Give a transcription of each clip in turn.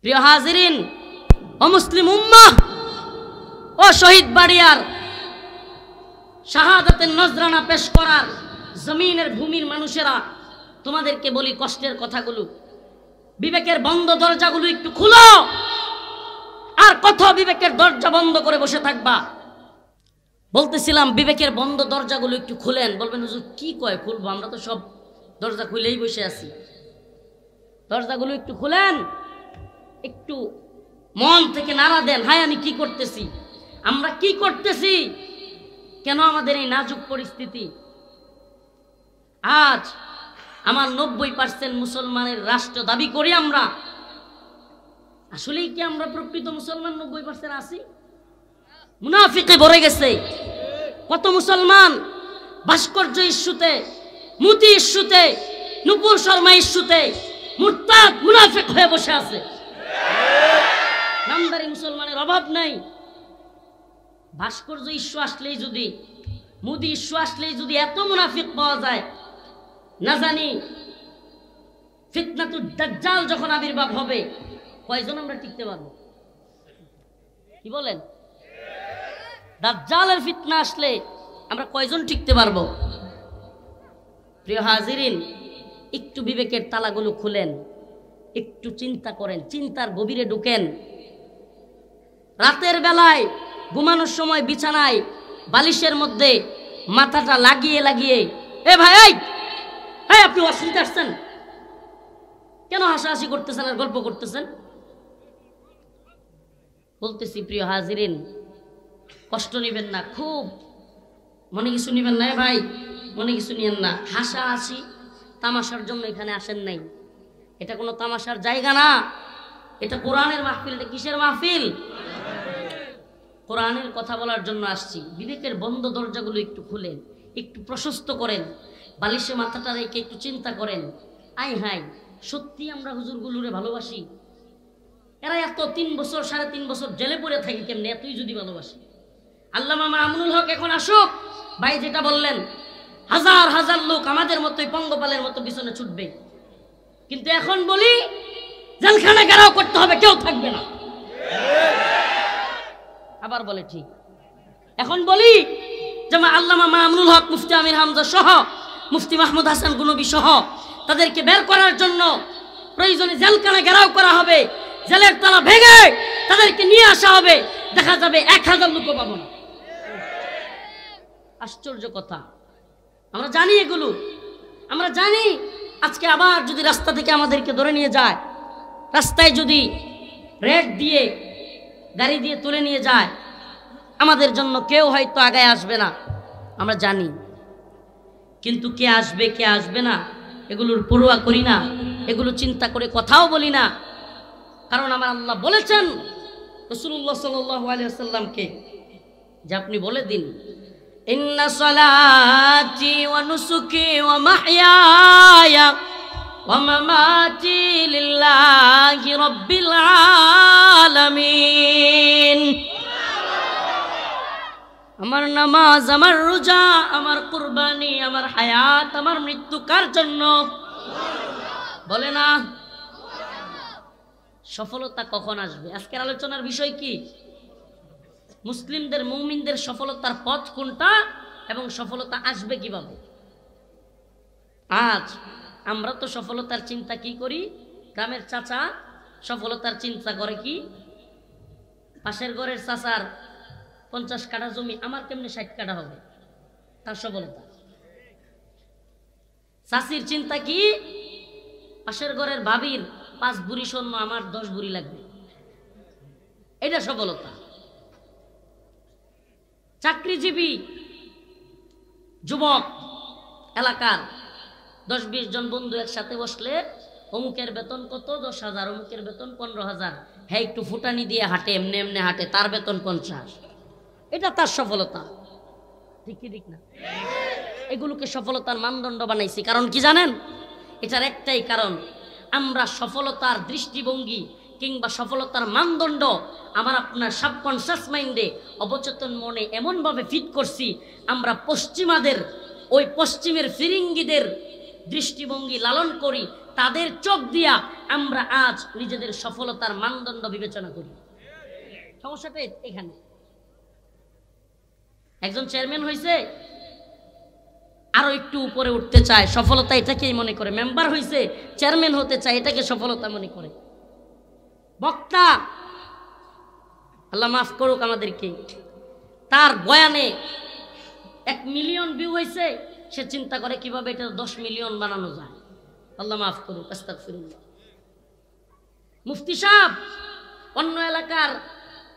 প্রিয় হাজিরিন ও মুসলিম উম্মাহ ও শহীদ বাড়িয়ার শাহাদাতের নজরানা পেশ করার জমিনের ভূমির মানুষেরা, তোমাদেরকে বলি কষ্টের কথাগুলো, বিবেকের বন্ধ দরজাগুলো একটু খুলো। আর কত বিবেকের দরজা বন্ধ করে বসে থাকবা? বলতেছিলাম বিবেকের বন্ধ দরজাগুলো একটু খুলেন। বলবেন হুজুর কি কয় খুলবো, আমরা তো সব দরজা খুলেই বসে আছি। দরজাগুলো একটু খুলেন, একটু মন থেকে নাড়া দেন। হায় আমি কি করতেছি, আমরা কি করতেছি, কেন আমাদের এই নাজুক পরিস্থিতি? আজ আমার 90% মুসলমানের রাষ্ট্র দাবি করি আমরা, আসলেই কি আমরা প্রকৃত মুসলমান 90% আছি? মুনাফিকে ভরে গেছে। কত মুসলমান ভাস্কর্য ইস্যুতে, মুতি ইস্যুতে, নুপুর শর্মা ইস্যুতে মুরতাদ মুনাফিক হয়ে বসে আছে। নামদারি মুসলমানের অভাব নাই। ভাস্কর্য ইস্যু আসলেই যদি, মুদি ইস্যু আসলেই যদি এত মুনাফিক পাওয়া যায়, না জানি ফিতনাতুদ দাজ্জাল যখন আবির্ভাব হবে কয়জন আমরা টিকতে পারবো? কি বলেন? দাজ্জালের ফিতনা আসলে আমরা কয়জন টিকতে পারবো? প্রিয় হাজিরিন, একটু বিবেকের তালাগুলো খুলেন, একটু চিন্তা করেন, চিন্তার গভীরে ঢুকেন। রাতের বেলায় ঘুমানোর সময় বিছানায় বালিশের মধ্যে মাথাটা লাগিয়ে লাগিয়ে, এ ভাই এই আপনি অশ্লীল আসছেন কেন? হাসাহাসি করতেছেন আর গল্প করতেছেন? বলতেছি প্রিয় হাজিরিন, কষ্ট নিবেন না, খুব মনে কিছু নিবেন না ভাই, মনে কিছু নিয়েন না। হাসাহাসি তামাশার জন্য এখানে আসেন নাই, এটা কোনো তামাশার জায়গা না, এটা কোরআনের মাহফিল। এটা কিসের মাহফিল? কোরআনের কথা বলার জন্য আসছি। বিবেকের বন্ধ দরজাগুলো একটু খুলেন, একটু প্রশস্ত করেন, বালিশে মাথাটা রেখে একটু চিন্তা করেন। আই হাই, সত্যি আমরা হুজুরগুলোরে ভালোবাসি? এরা এত 3 বছর 3.5 বছর জেলে পড়ে থাকি কেমনে? এতই যদি ভালোবাসি। আল্লামা মামুনুল হক এখন আসুক, ভাই যেটা বললেন, হাজার হাজার লোক আমাদের মতোই পঙ্গপালের মতো পিছনে ছুটবে, কিন্তু এখন বলি জেলখানা ঘেরাও করতে হবে, কেউ থাকবে না। আবার বলে ঠিক। এখন বলি যে আল্লামা মামুনুল হক, মুফতি আমির হামজা সহ, মুফতি মাহমুদ হাসান গুনবী সহ তাদেরকে বের করার জন্য প্রয়োজনে জেলখানা ঘেরাও করা হবে, জেলের তালা ভেঙে তাদেরকে নিয়ে আসা হবে, দেখা যাবে 1000 লোকও পাবো না। আশ্চর্য কথা, আমরা জানি এগুলো, আমরা জানি। আজকে আবার যদি রাস্তা থেকে আমাদেরকে ধরে নিয়ে যায়, রাস্তায় যদি রেড দিয়ে গাড়ি দিয়ে তুলে নিয়ে যায়, আমাদের জন্য কেউ হয়তো আগায় আসবে না, আমরা জানি। কিন্তু কে আসবে কে আসবে না এগুলোর পরোয়া করি না, এগুলো চিন্তা করে কথাও বলি না। কারণ আমার আল্লাহ বলেছেন রাসূলুল্লাহ সাল্লাল্লাহু আলাইহি ওয়াসাল্লামকে যে আপনি বলে দিন, ইন্না সালাতি ওয়া নুসুকি ওয়া মাহইয়ায়া ওয়া মামাতি লিল্লাহি রাব্বিল আলামিন। আমার নামাজ, আমার রোজা, আমার কুরবানি, আমার হায়াত, আমার মৃত্যু কার জন্য? বলে না। সফলতা কখন আসবে? আজকের আলোচনার বিষয় কি? মুসলিমদের, মুমিনদের সফলতার পথ কোনটা এবং সফলতা আসবে কিভাবে? আজ আমরা তো সফলতার চিন্তা কি করি? গ্রামের চাচা সফলতার চিন্তা করে কি? পাশের ঘরের চাচার 50 কাঠা জমি, আমার কেমনে 60 কাঠা হবে, তার সফলতা। চাচির চিন্তা কি? পাশের ঘরের ভাবির 5 ভরি স্বর্ণ, আমার 10 ভরি লাগবে, এটা সফলতা। চাকরিজীবী যুবক এলাকার 10-20 জন বন্ধু একসাথে বসলে অমুকের বেতন কত? 10,000, অমুকের বেতন 15,000, হ্যাঁ একটু ফুটানি দিয়ে হাঁটে, এমনি এমনি হাঁটে, তার বেতন 50, এটা তার সফলতা। ঠিক কি ঠিক না? এগুলোকে সফলতার মানদণ্ড বানাইছি। কারণ কি জানেন? এটার একটাই কারণ, আমরা সফলতার দৃষ্টিভঙ্গি কিংবা সফলতার মানদণ্ড আমার আপনার সাবকনশাস মাইন্ডে, অবচেতন মনে এমনভাবে ফিট করছি, আমরা পশ্চিমাদের, ওই পশ্চিমের ফিরিঙ্গিদের দৃষ্টিভঙ্গি লালন করি, তাদের চোখ দিয়া আমরা আজ নিজেদের সফলতার মানদণ্ড বিবেচনা করি। সমস্যাটা এখানে। একজন চেয়ারম্যান হয়েছে, আরো একটু উপরে উঠতে চায়, সফলতা এটাকেই মনে করে। মেম্বার হয়েছে, চেয়ারম্যান হতে চায়, এটাকে সফলতা মনে করে। বক্তা, আল্লাহ মাফ করুক আমাদেরকে, তার বয়ানে 1 মিলিয়ন ভিউ হয়েছে, সে চিন্তা করে কিভাবে এটা 10 মিলিয়ন বানানো যায়। আল্লাহ মাফ করুক, আস্তাগফিরুল্লাহ। মুফতি সাহেব অন্য এলাকার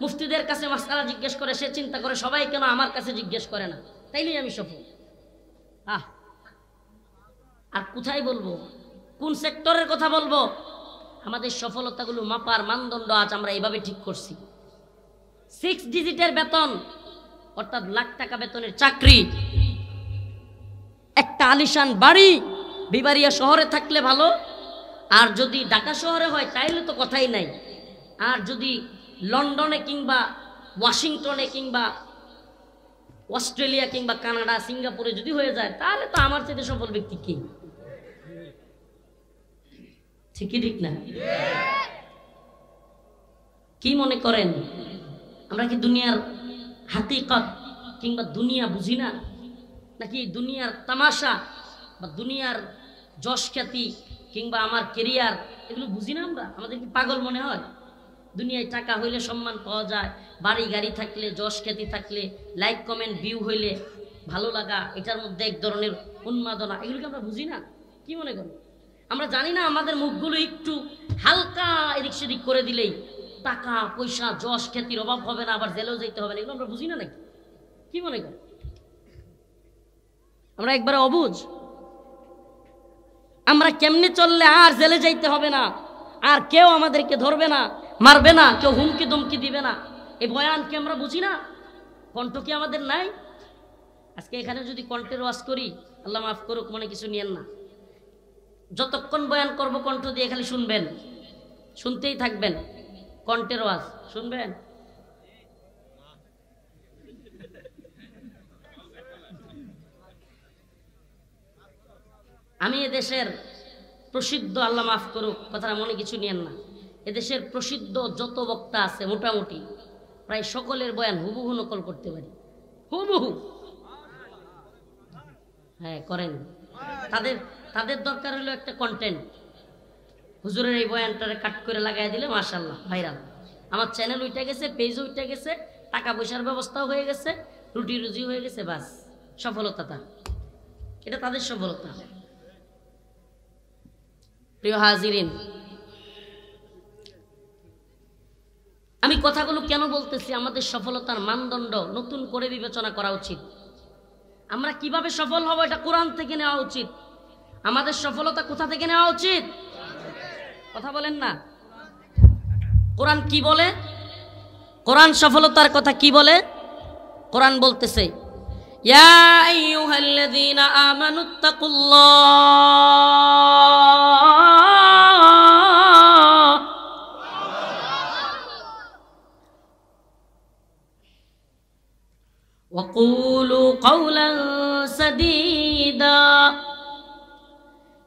মুফতিদের কাছে মাসআলা জিজ্ঞেস করে, সে চিন্তা করে সবাই কেন আমার কাছে জিজ্ঞেস করে না, তাইলেই আমি সফল। আর কোথায় বলবো, কোন সেক্টরের কথা বলবো? আমাদের সফলতাগুলো মাপার মানদণ্ড আজ আমরা এইভাবে ঠিক করছি। 6 ডিজিটের বেতন, অর্থাৎ লাখ টাকা বেতনের চাকরি, একটা আলিশান বাড়ি বিবাড়িয়া শহরে থাকলে ভালো, আর যদি ঢাকা শহরে হয় তাইলে তো কথাই নাই। আর যদি লন্ডনে কিংবা ওয়াশিংটনে কিংবা অস্ট্রেলিয়া কিংবা কানাডা সিঙ্গাপুরে যদি হয়ে যায়, তাহলে তো আমার চাইতে সফল ব্যক্তি কি? ঠিকই ঠিক না? কি মনে করেন, আমরা কি দুনিয়ার হাকিকত কিংবা দুনিয়া বুঝি না? নাকি দুনিয়ার তামাশা বা দুনিয়ার যশ খ্যাতি কিংবা আমার কেরিয়ার এগুলো বুঝি না আমরা? আমাদের কি পাগল মনে হয়? দুনিয়ায় টাকা হইলে সম্মান পাওয়া যায়, বাড়ি গাড়ি থাকলে, যশ খ্যাতি থাকলে, লাইক কমেন্ট ভিউ হইলে ভালো লাগা, এটার মধ্যে এক ধরনের উন্মাদনা, এগুলোকে আমরা বুঝি না? কি মনে করি? আমরা জানি না আমাদের মুখগুলো একটু হালকা এদিক সেদিক করে দিলেই টাকা পয়সা যশ খ্যাতির অভাব হবে না, আবার জেলেও যেতে হবে না? এগুলো আমরা বুঝি না নাকি? কি মনে করি? আমরা একবারে অবুঝ। আমরা কেমনে চললে আর জেলে যাইতে হবে না, আর কেউ আমাদেরকে ধরবে না, মারবে না, কেউ হুমকি ধমকি দিবে না, এই বয়ান কি আমরা বুঝি না? কণ্ঠ কি আমাদের নাই? আজকে এখানে যদি কণ্ঠের ওয়াজ করি, আল্লাহ মাফ করুক, মনে কিছু নিয়েন না, যতক্ষণ বয়ান করব কণ্ঠ দিয়ে খালি শুনবেন, শুনতেই থাকবেন। কণ্ঠের ওয়াজ শুনবেন। আমি এদেশের প্রসিদ্ধ, আল্লাহ মাফ করুক, কথাটা মনে কিছু নিয়েন না, এদেশের প্রসিদ্ধ যত বক্তা আছে মোটামুটি প্রায় সকলের বয়ান হুবহু নকল করতে পারি, হুবহু। হ্যাঁ করেন। তাদের দরকার হলো একটা কন্টেন্ট। হুজুরের এই বয়ানটারে কাট করে লাগাই দিলে মাশাআল্লাহ ভাইরাল। আমার চ্যানেল উঠে গেছে, পেজ উঠে গেছে, টাকা পয়সার ব্যবস্থাও হয়ে গেছে, রুটি রুজি হয়ে গেছে, বাস সফলতা তার। এটা তাদের সফলতা। প্রিয় হাজিরিন, আমি কথাগুলো কেন বলতেছি? আমাদের সফলতার মানদণ্ড নতুন করে বিবেচনা করা উচিত। আমরা কিভাবে সফল হব এটা কোরআন থেকে নেওয়া উচিত। আমাদের সফলতা কোথা থেকে নেওয়া উচিত? কথা বলেন না। কোরআন কি বলে? কোরআন সফলতার কথা কি বলে? কোরআন বলতেছে, ইয়া আইয়ুহাল্লাযীনা আমানুত্তাকুল্লাহ ওয়া কুলু কাওলান সাদীদা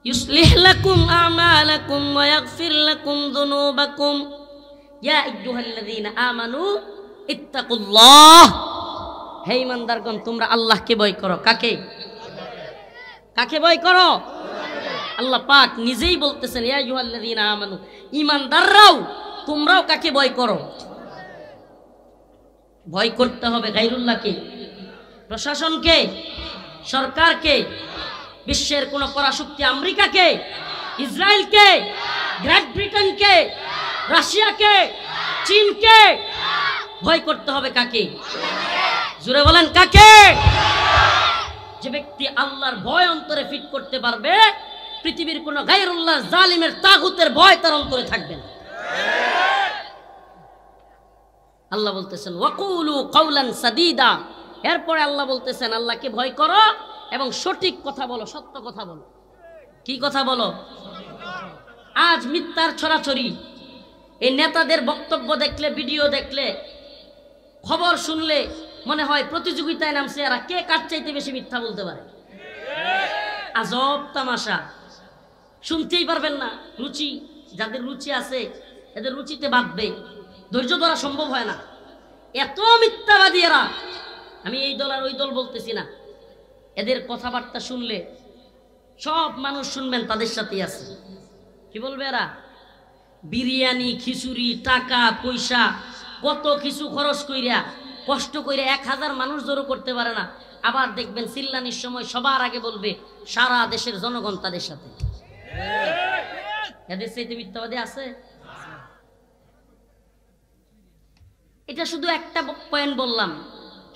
ইউসলিহ লাকুম আমালাকুম ওয়া ইয়াগফির লাকুম যুনুবাকুম ইয়া আইয়ুহাল্লাযীনা আমানু ইত্তাকুল্লাহ। হে ঈমানদারগণ, তোমরা আল্লাহকে ভয় করো। কাকে? কাকে ভয় করো? আল্লাহ পাক নিজেই বলতেছেন, ইয়া আইয়ুহাল্লাযীনা আমানু, ঈমানদাররাও তোমরাও কাকে ভয় করো? ভয় করতে হবে গায়রুল্লাহকে, প্রশাসনকে, সরকারকে, বিশ্বের কোন পরাশক্তি, আমেরিকাকে, ইসরায়েলকে, গ্রেট ব্রিটেনকে, রাশিয়াকে, চীনকে ভয় করতে হবে। কাকে? জোরে বলেন কাকে? যে ব্যক্তি আল্লাহর ভয় অন্তরে ফিট করতে পারবে, পৃথিবীর কোন গায়রুল্লাহ জালিমের তাগুতের ভয় তার অন্তরে থাকবে না। আল্লাহ বলতেছেন ওয়াকুলু কাওলান সাদীদা। এরপরে আল্লাহ বলতেছেন আল্লাহকে ভয় করো এবং সঠিক কথা বলো, সত্য কথা বলো। কি কথা বলো? আজ মিথ্যার ছড়াছড়ি, এই নেতাদের বক্তব্য দেখলে, ভিডিও দেখলে, খবর শুনলে মনে হয় প্রতিযোগিতায় নামছে এরা, কে কার চাইতে বেশি মিথ্যা বলতে পারে। আজব তামাশা। শুনতেই পারবেন না। রুচি, যাদের রুচি আছে এদের রুচিতে বাঁধবে, ধৈর্য ধরা সম্ভব হয় না। এত মিথ্যাবাদী এরা, আমি এই দল আর ওই দল বলতেছি না, এদের কথাবার্তা শুনলে সব মানুষ শুনবেন তাদের সাথেই আছে। কি বলবে এরা? বিরিয়ানি, খিচুড়ি, টাকা পয়সা কত কিছু খরচ কইরা কষ্ট কইরা 1000 মানুষ জড়ো করতে পারে না। আবার দেখবেন চিল্লানির সময় সবার আগে বলবে সারা দেশের জনগণ তাদের সাথে। এদের চাইতে মিথ্যাবাদী আছে? এটা শুধু একটা পয়েন্ট বললাম,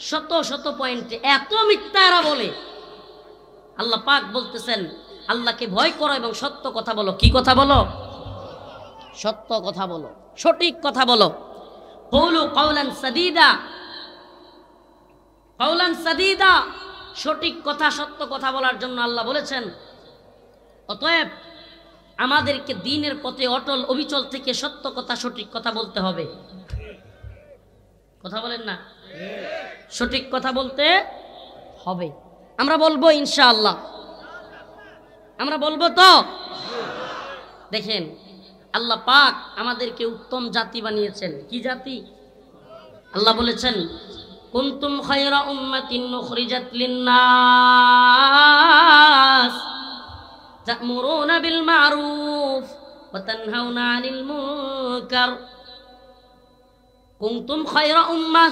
শত শত পয়েন্টে এত মিথ্যা এরা বলে। আল্লাহ পাক বলতেছেন আল্লাহকে ভয় করো এবং সত্য কথা বলো। কি কথা বলো? সত্য কথা বলো, সঠিক কথা বলো। কওলু কাওলান সাদীদা, কাওলান সাদীদা, সঠিক কথা সত্য কথা বলার জন্য আল্লাহ বলেছেন। অতএব আমাদেরকে দ্বীনের পথে অটল অবিচল থেকে সত্য কথা সঠিক কথা বলতে হবে। কথা বলেন না? সঠিক কথা বলতে হবে। আমরা বলবো ইনশাআল্লাহ, আমরা বলবো তো। দেখেন আল্লাহ পাক আমাদেরকে উত্তম জাতি বানিয়েছেন। কি জাতি? আল্লাহ বলেছেন কুনতুম খায়রা উম্মাতিন উখরিজাত লিন-নাস তা'মুরুনা বিল মা'রুফ ওয়া তানহাউনা 'আনিল মুনকার। কুনতুম খায়রা উম্মাহ,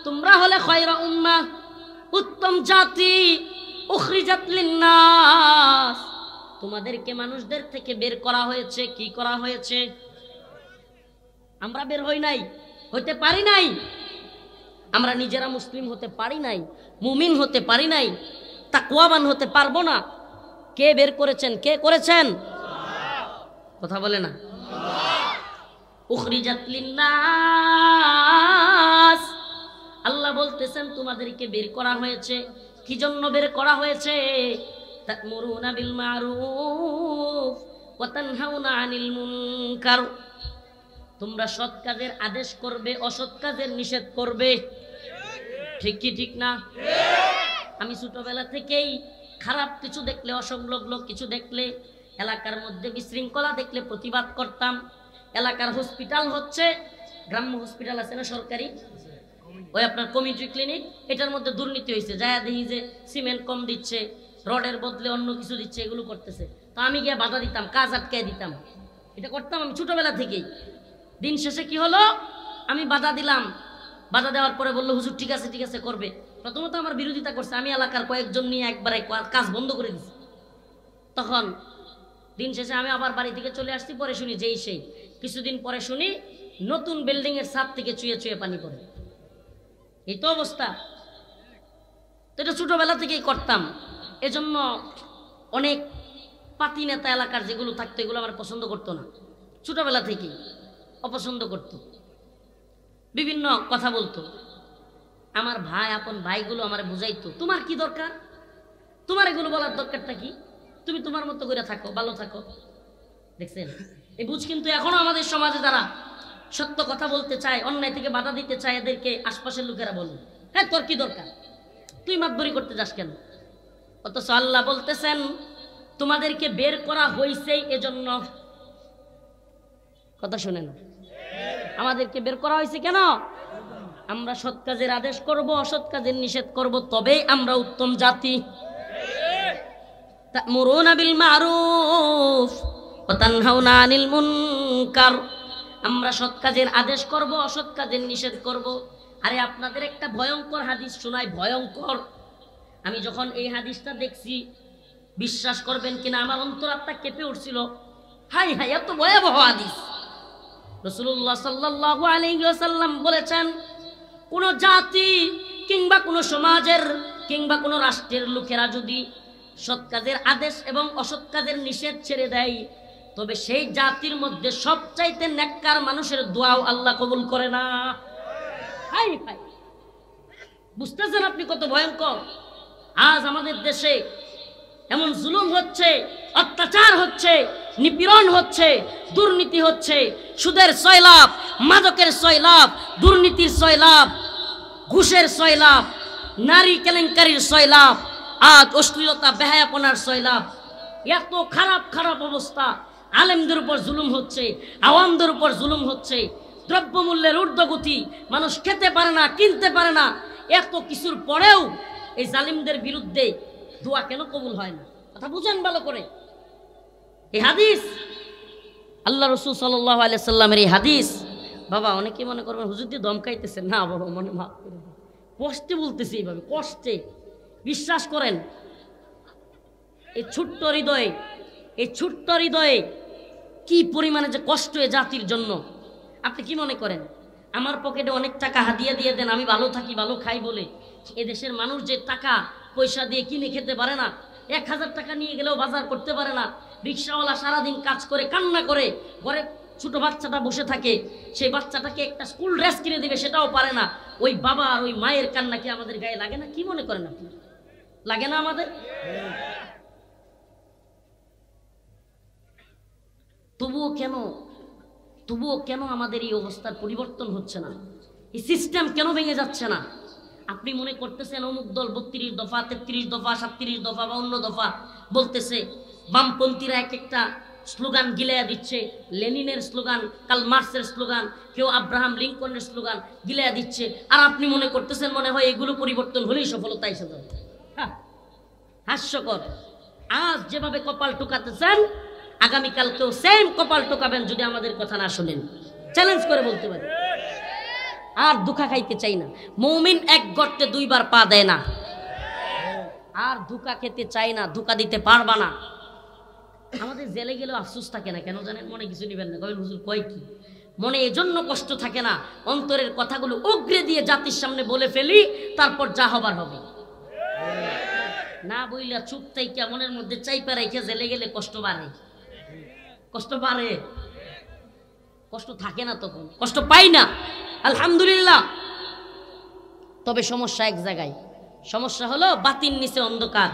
তোমরা হলে খায়রা উম্মাহ, উত্তম জাতি। উখরিজাত লিন-নাস, তোমাদেরকে মানুষদের থেকে বের করা হয়েছে। কি করা হয়েছে? আমরা বের হই নাই, হইতে পারি নাই। আমরা নিজেরা মুসলিম হতে পারি নাই, মুমিন হতে পারি নাই, তাকওয়াবান হতে পারবো না। কে বের করেছেন? কে করেছেন? কথা বলে না। উখরিজাত লিন-নাস, আল্লাহ বলতেছেন তোমাদেরকে বের করা হয়েছে। কি জন্য বের করা হয়েছে? তা'মুরুনা বিল মা'রুফ ওয়া তানহাউনা 'আনিল মুনকার, তোমরা সৎ কাজের আদেশ করবে, অসৎ কাজের নিষেধ করবে। ঠিক কি ঠিক না? আমি ছোটবেলা থেকেই খারাপ কিছু দেখলে, অসংলগ্ন কিছু দেখলে, এলাকার মধ্যে বিশৃঙ্খলা দেখলে প্রতিবাদ করতাম। এলাকার হসপিটাল হচ্ছে, গ্রাম্য হসপিটাল আছে না সরকারি, ওই আপনার কমিউনিটি ক্লিনিক, এটার মধ্যে দুর্নীতি হয়েছে। যায় দেখি যে সিমেন্ট কম দিচ্ছে, রডের বদলে অন্য কিছু দিচ্ছে, এগুলো করতেছে। তো আমি গিয়ে বাধা দিতাম, কাজ আটকায় দিতাম। এটা করতাম আমি ছোটবেলা থেকেই। দিন শেষে কি হলো? আমি বাধা দিলাম, বাধা দেওয়ার পরে বললো হুজুর ঠিক আছে ঠিক আছে করবে। প্রথমত আমার বিরোধিতা করছে, আমি এলাকার কয়েকজন নিয়ে একবারে কাজ বন্ধ করে দিছি। তখন দিন শেষে আমি আবার বাড়ি থেকে চলে আসছি। পরে শুনি যেই সেই কিছুদিন পরে শুনি নতুন বিল্ডিং এর ছাদ থেকে চুয়ে চুয়ে পানি পড়ে। এই তো অবস্থা। তো এটা ছোটবেলা থেকেই করতাম। এজন্য অনেক পাতি নেতা এলাকার যেগুলো থাকতো এগুলো আমার পছন্দ করতো না, ছোটবেলা থেকেই অপছন্দ করত। বিভিন্ন কথা বলতো। আমার ভাই, আপন ভাইগুলো আমার বুঝাইতো তোমার কি দরকার, তোমার এগুলো বলার দরকারটা কি, তুমি তোমার মতো করে থাকো, ভালো থাকো। দেখছেন এই বুঝ কিন্তু এখনো আমাদের সমাজে যারা সত্য কথা বলতে চায়, অন্যায় থেকে বাধা দিতে চায়, এদেরকে আশপাশের লোকেরা বলে হ্যাঁ তোর কি দরকার, তুই মাতবরি করতে যাস কেন? অথচ আল্লাহ বলতেছেন তোমাদেরকে বের করা হয়েছেই এজন্য। কথা শুনেন, আমাদেরকে বের করা হয়েছে কেন? আমরা সৎ কাজের আদেশ করব, অসৎ কাজের নিষেধ করব, তবেই আমরা উত্তম জাতি। তা'মুরুনা বিল মা'রুফ ওয়া তানহাউনা 'আনিল মুনকার, আমরা সৎ কাজের আদেশ করব, অসৎ কাজের নিষেধ করব। আরে আপনাদের একটা ভয়ঙ্কর হাদিস শোনাই, ভয়ঙ্কর। আমি যখন এই হাদিসটা দেখছি বিশ্বাস করবেন কিনা আমার অন্তরাত্মা কেঁপে উঠছিল। হাই হাই, এত ভয়াবহ হাদিস। রাসূলুল্লাহ সাল্লাল্লাহু আলাইহি ওয়াসাল্লাম বলেছেন কোন জাতি কিংবা কোন সমাজের কিংবা কোন রাষ্ট্রের লোকেরা যদি সৎ কাজের আদেশ এবং অসৎ কাজের নিষেধ ছেড়ে দেয়, তবে সেই জাতির মধ্যে সবচাইতে নেককার মানুষের দোয়াও আল্লাহ কবুল করে না। হাই হাই, বুঝতেছেন আপনি কত ভয়ঙ্কর? আজ আমাদের দেশে এমন জুলুম হচ্ছে, অত্যাচার হচ্ছে, নিপীড়ন হচ্ছে, দুর্নীতি হচ্ছে, সুদের সয়লাভ, মাদকের সয়লাভ, দুর্নীতির সয়লাভ, ঘুষের সয়লাভ, নারী কেলেঙ্কারির সয়লাভ, আজ অশ্লীলতা বেহায়াপনার সয়লাভ। এত খারাপ খারাপ অবস্থা, আলেমদের উপর জুলুম হচ্ছে, আওয়ামদের উপর জুলুম হচ্ছে, দ্রব্যমূল্যের ঊর্ধ্বগতি, মানুষ খেতে পারে না, কিনতে পারে না, এত কিছুর পরেও এই জালিমদের বিরুদ্ধে দোয়া কেন কবুল হয় না? কথা বুঝেন ভালো করে। এই হাদিস আল্লাহ রসুল সাল্লাল্লাহু আলাইহি সাল্লামের এই হাদিস, বাবা অনেকে মনে করবেন হুজুর দিয়ে দমকাইতেছেন, না বাবা মনে মাফ করে দিন, কষ্টে বলতেছি, এইভাবে কষ্টে। বিশ্বাস করেন এই ছোট্ট হৃদয়ে কি পরিমাণে যে কষ্ট এ জাতির জন্য। আপনি কি মনে করেন আমার পকেটে অনেক টাকা হাদিয়া দিয়ে দেন, আমি ভালো থাকি ভালো খাই বলে? এদেশের মানুষ যে টাকা পয়সা দিয়ে কিনে খেতে পারে না, 1000 টাকা নিয়ে গেলেও বাজার করতে পারে না, রিক্সাওয়ালা সারাদিন কাজ করে কান্না করে, ঘরে ছোট বাচ্চাটা বসে থাকে, সেই বাচ্চাটাকে একটা স্কুল ড্রেস কিনে দিবে সেটাও পারে না, ওই বাবা আর ওই মায়ের কান্না কি আমাদের গায়ে লাগে না? কি মনে করেন আপনি, লাগে না আমাদের? তবুও কেন আমাদের এই অবস্থার পরিবর্তন হচ্ছে না? এই সিস্টেম কেন ভেঙে যাচ্ছে না? আপনি মনে করতেছেন অমুক দল 32 দফা, 33 দফা, 37 দফা বা অন্য দফা বলতেছে, বামপন্থীরা এক একটা স্লোগান গিলাইয়া দিচ্ছে, লেনিনের স্লোগান, কার্ল মার্কসের স্লোগান, কেউ আব্রাহাম লিঙ্কনের স্লোগান গিলাইয়া দিচ্ছে, আর আপনি মনে করতেছেন মনে হয় এগুলো পরিবর্তন হলেই সফলতা এসে যাবে। হাস্যকর। আজ যেভাবে কপাল টুকাতেছেন, আগামীকালকেও সেম কপাল টুকাবেন যদি আমাদের কথা না শুনেন। চ্যালেঞ্জ করে বলতে পারি। আর ধোঁকা খাইতে চাই না। মুমিন এক গর্তে 2 বার পা দেয় না। আর ধোঁকা খেতে চাই না, ধোঁকা দিতে পারবা না। আমাদের জেলে গেলেও আফসোস থাকে না, কেন জানেন? মনে কিছু নিবেন না, কবেন হুজুর কয় কি, মনে এজন্য কষ্ট থাকে না, অন্তরের কথাগুলো উগরে দিয়ে জাতির সামনে বলে ফেলি, তারপর যা হবার হবে। না বইলা চুপ থাইকা মনের মধ্যে চাইপা রেখে জেলে গেলে কষ্ট বাড়ে, কষ্ট বাড়ে, কষ্ট থাকে না, তখন কষ্ট পাই না, আলহামদুলিল্লাহ। তবে সমস্যা এক জায়গায়, সমস্যা হলো বাতির নিচে অন্ধকার।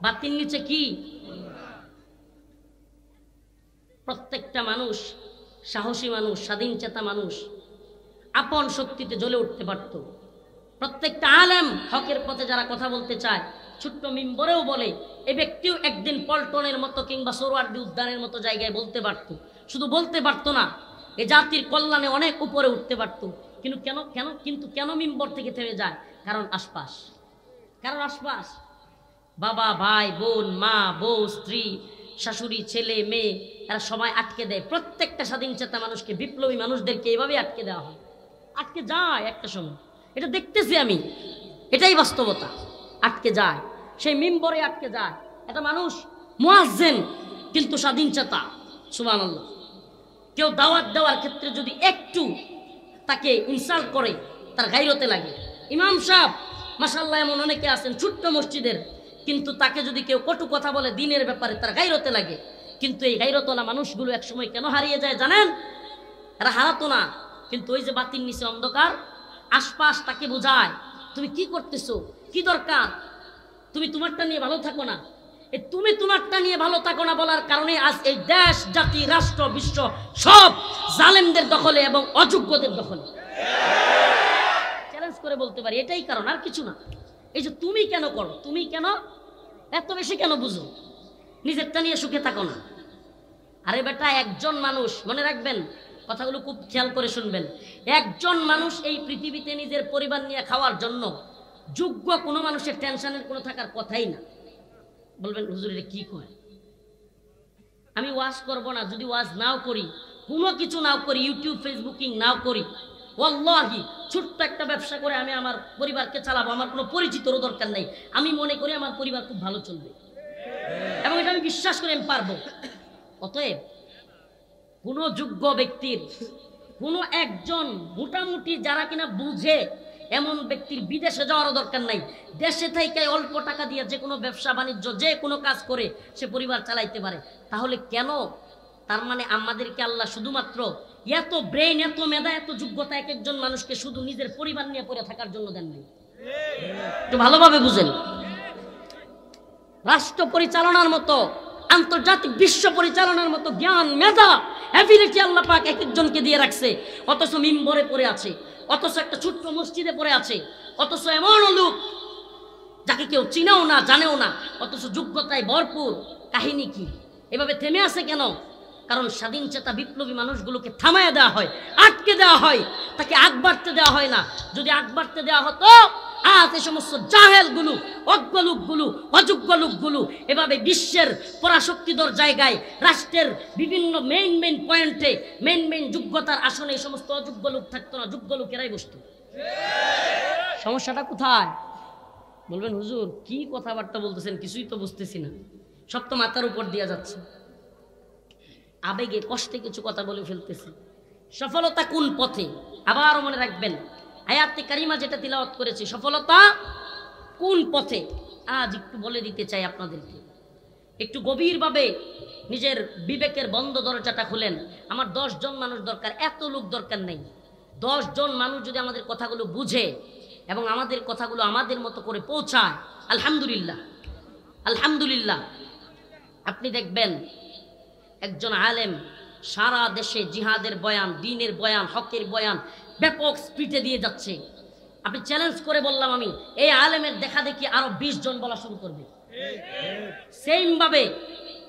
বাতির নিচে কি? প্রত্যেকটা মানুষ, সাহসী মানুষ, স্বাধীন চেতা মানুষ আপন শক্তিতে জ্বলে উঠতে পারত। প্রত্যেকটা আলেম হকের পথে যারা কথা বলতে চায়, ছোট্ট মিম্বরেও বলে, এ ব্যক্তিও একদিন পল্টনের মতো কিংবা সোহরাওয়ার্দী উদ্যানের মতো জায়গায় বলতে পারত। শুধু বলতে পারতো না, এ জাতির কল্যাণে অনেক উপরে উঠতে পারত। কিন্তু কেন মিম্বর থেকে থেমে যায়? কারণ আশপাশ, বাবা, ভাই, বোন, মা, বউ, স্ত্রী, শাশুড়ি, ছেলে, মেয়ে, এরা সবাই আটকে দেয়। প্রত্যেকটা স্বাধীন চেতা মানুষকে, বিপ্লবী মানুষদেরকে এইভাবে আটকে দেওয়া হয়, আটকে যায় একটা সময়। এটা দেখতেছি আমি, এটাই বাস্তবতা। আটকে যায়, সেই মিম্বরে আটকে যায়। একটা মানুষ মুয়াজ্জিন কিন্তু স্বাধীন চেতা, সুবহানাল্লাহ। কেউ দাওয়াত দেওয়ার ক্ষেত্রে যদি একটু তাকে ইনসাল্ট করে, তার গায়রতে লাগে। ইমাম সাহেব মাশাআল্লাহ এমন অনেকে আছেন ছোট্ট মসজিদের, কিন্তু তাকে যদি কেউ কটু কথা বলে দ্বীনের ব্যাপারে, তার গায়রতে লাগে। কিন্তু এই গায়রতওয়ালা মানুষগুলো একসময় কেন হারিয়ে যায় জানেন? এরা হারাতো না, কিন্তু ওই যে বাতির নিচে অন্ধকার, আশপাশ তাকে বোঝায়, তুমি কি করতেছো, কি দরকার, তুমি তোমারটা নিয়ে ভালো থাকো না। এই তুমি তোমারটা নিয়ে ভালো থাকো না বলার কারণে আজ এই দেশ, জাতি, রাষ্ট্র, বিশ্ব সব জালেমদের দখলে এবং অযোগ্যদের দখলে। চ্যালেঞ্জ করে বলতে পারি এটাই কারণ, আর কিছু না। এই যে তুমি কেন করো, তুমি কেন এত বেশি কেন বুঝো, নিজেরটা নিয়ে সুখে থাকো না। আরে বেটা, একজন মানুষ, মনে রাখবেন কথাগুলো খুব খেয়াল করে শুনবেন, একজন মানুষ এই পৃথিবীতে নিজের পরিবার নিয়ে খাওয়ার জন্য যোগ্য কোনো মানুষের টেনশনের কোনো থাকার কথাই না। বলবেন হুজুর এটা কি কয়? আমি ওয়াজ করব না, যদি ওয়াজ নাও করি, কোনো কিছু নাও করি, ইউটিউব ফেসবুকিং নাও করি, ওয়াল্লাহি ছোট্ট একটা ব্যবসা করে আমি আমার পরিবারকে চালাবো, আমার কোনো পরিচিতরও দরকার নেই। আমি মনে করি আমার পরিবার খুব ভালো চলবে, এবং এটা আমি বিশ্বাস করি আমি পারবো। অতএব কোনো যোগ্য ব্যক্তির, কোনো একজন মোটামুটি যারা কিনা বুঝে এমন ব্যক্তির বিদেশে যাওয়ারও দরকার নাই। দেশে থেকে অল্প টাকা দিয়ে যে কোনো ব্যবসা বাণিজ্য, যে কোনো কাজ করে সে পরিবার চালাইতে পারে। তাহলে কেন? তার মানে আমাদেরকে আল্লাহ শুধুমাত্র এত ব্রেইন, এত মেধা, এত যোগ্যতা এক একজন মানুষকে শুধু নিজের পরিবার নিয়ে পড়ে থাকার জন্য দেন নাই। একটু ভালোভাবে বুঝেন, রাষ্ট্র পরিচালনার মতো, আন্তর্জাতিক বিশ্ব পরিচালনার মতো জ্ঞান, মেধা, অ্যাবিলিটি আল্লাহ পাক এক একজনকে দিয়ে রাখছে। অথচ মিম্বরে পড়ে আছে, অথচ একটা ছোট্ট মসজিদে পড়ে আছে, অথচ এমন লোক যাকে কেউ চিনেও না, জানেও না, অথচ যোগ্যতায় ভরপুর, কাহিনী কি? এভাবে থেমে আছে কেন? কারণ স্বাধীন চেতা বিপ্লবী মানুষগুলোকে থামায় দেওয়া হয়, আটকে দেওয়া হয়, তাকে আগ বাড়তে দেওয়া হয় না। যদি আগ বাড়তে দেওয়া হতো, আজ এই সমস্ত জাহেলগুলো, অজ্ঞ লোকগুলো, অযোগ্য লোকগুলো এভাবে বিশ্বের পরাশক্তিধর জায়গায়, রাষ্ট্রের বিভিন্ন মেইন পয়েন্টে, মেইন যোগ্যতার আসনে এই সমস্ত অযোগ্য লোক থাকতো না, যোগ্য লোকেরাই বসতো। সমস্যাটা কোথায়? বলবেন হুজুর কি কথাবার্তা বলতেছেন, কিছুই তো বুঝতেছি না, সব তো মাথার উপর দিয়ে যাচ্ছে, আবেগে কষ্টে কিছু কথা বলে ফেলতেছি। সফলতা কোন পথে? আবারও মনে রাখবেন, আয়াতে কারিমা যেটা তিলাওয়াত করেছি, সফলতা কোন পথে, আজ একটু বলে দিতে চাই আপনাদেরকে। একটু গভীরভাবে নিজের বিবেকের বন্ধ দরজাটা খুলেন। আমার 10 জন মানুষ দরকার, এত লোক দরকার নেই। 10 জন মানুষ যদি আমাদের কথাগুলো বুঝে এবং আমাদের কথাগুলো আমাদের মতো করে পৌঁছায়, আলহামদুলিল্লাহ, আলহামদুলিল্লাহ। আপনি দেখবেন একজন আলেম সারা দেশে জিহাদের বয়ান, দ্বীনের বয়ান, হকের বয়ান ব্যাপক স্পিডে দিয়ে যাচ্ছে। আপনি চ্যালেঞ্জ করে বললাম আমি, এই আলেমের দেখা দেখি আরো 20 জন বলা শুরু করবে। সেম ভাবে